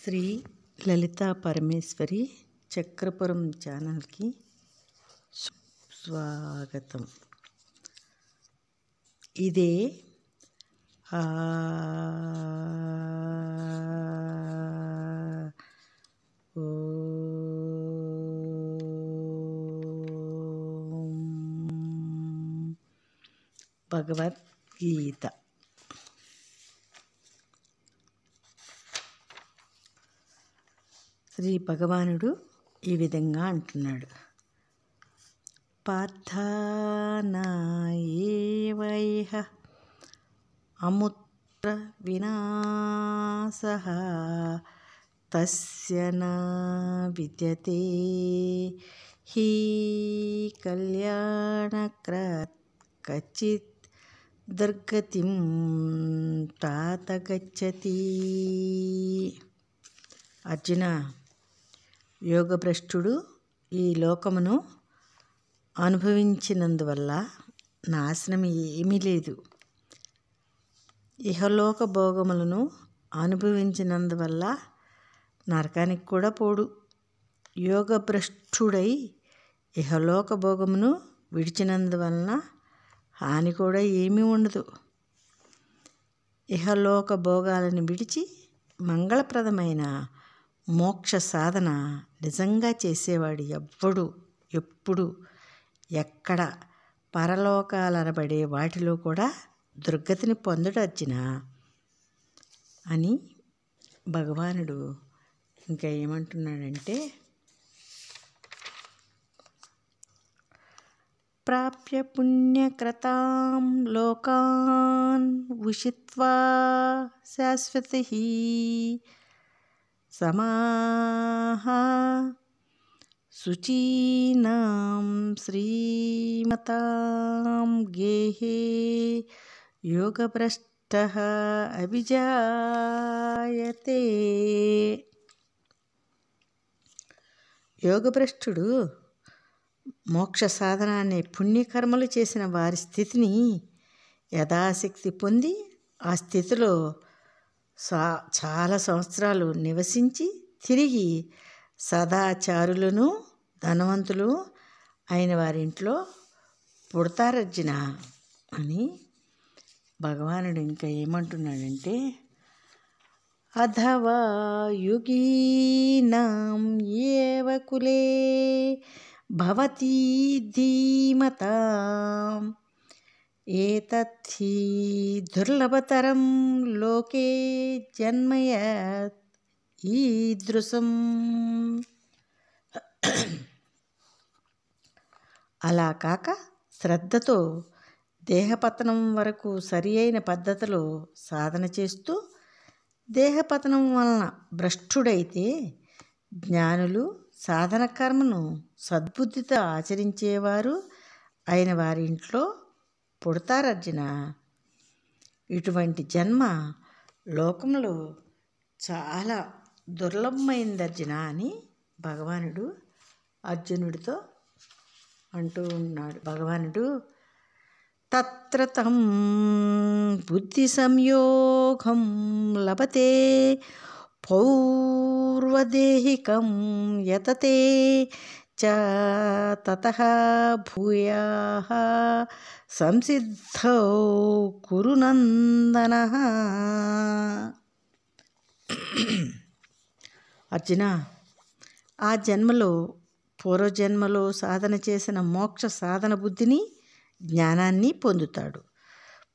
శ్రీ లలితా పరమేశ్వరి చక్రపురం ఛానల్కి స్వాగతం. ఇదే భగవద్గీత. శ్రీ భగవానుడు ఈ విధంగా అంటున్నాడు: పార్థానాయేవైహ అముత్ర వినాశః తస్య న విద్యతే హి కళ్యాణకృత్ కచిత్ దుర్గతిం తాత గచ్చతి. అర్జున, యోగభ్రష్టుడు ఈ లోకమును అనుభవించినందువల్ల నాశనం ఏమీ లేదు, ఇహలోక భోగములను అనుభవించినందువల్ల నరకానికి కూడా పోడు. యోగభ్రష్టుడై ఇహలోక భోగమును విడిచినందువలన హాని కూడా ఏమీ ఉండదు. ఇహలోక భోగాలను విడిచి మంగళప్రదమైన మోక్ష సాధన నిజంగా చేసేవాడు ఎవ్వడు ఎప్పుడు ఎక్కడ పరలోకాలనబడే వాటిలో కూడా దుర్గతిని పొందడు అర్జున అని భగవానుడు ఇంకా ఏమంటున్నాడంటే, ప్రాప్య పుణ్యకృతాం లోకాన్ ఉషిత్వా శాశ్వతః సమాః శుచీనాం శ్రీమతాం గేహే యోగభ్రష్టః అభిజాయతే. యోగభ్రష్టుడు మోక్ష సాధన అనే పుణ్యకర్మలు చేసిన వారి స్థితిని యథాశక్తి పొంది ఆ స్థితిలో చాలా సంవత్సరాలు నివసించి తిరిగి సదాచారులను ధనవంతులు అయిన వారింట్లో పుడతారర్జున అని భగవానుడు ఇంకా ఏమంటున్నాడంటే, అథవా యుగీనాం ఏవ కులే భవతి ధీమతాం ఏతద్ధి దుర్లభతరం లోకే జన్మయత్ ఈదృశం. అలా కాక శ్రద్ధతో దేహపతనం వరకు సరి అయిన పద్ధతిలో సాధన చేస్తూ దేహపతనం వలన భ్రష్టుడైతే జ్ఞానులు సాధన కర్మను సద్బుద్ధితో ఆచరించేవారు అయిన వారి ఇంట్లో పుడతారర్జున. ఇటువంటి జన్మ లోకంలో చాలా దుర్లభమైంది అర్జున అని భగవానుడు అర్జునుడితో అంటూ ఉన్నాడు. భగవానుడు తత్ర తం బుద్ధి సంయోగం లభతే పౌర్వదేహికం యతతే చ తతః భూయాః సంసిద్ధౌ కురు నందనః. అర్జున, ఆ జన్మలో పూర్వజన్మలో సాధన చేసిన మోక్ష సాధన బుద్ధిని జ్ఞానాన్ని పొందుతాడు.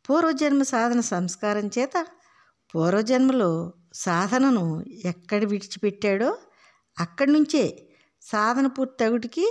పూర్వజన్మ సాధన సంస్కారం చేత పూర్వజన్మలో సాధనను ఎక్కడ విడిచిపెట్టాడో అక్కడి నుంచే సాధన పూర్తగుటికి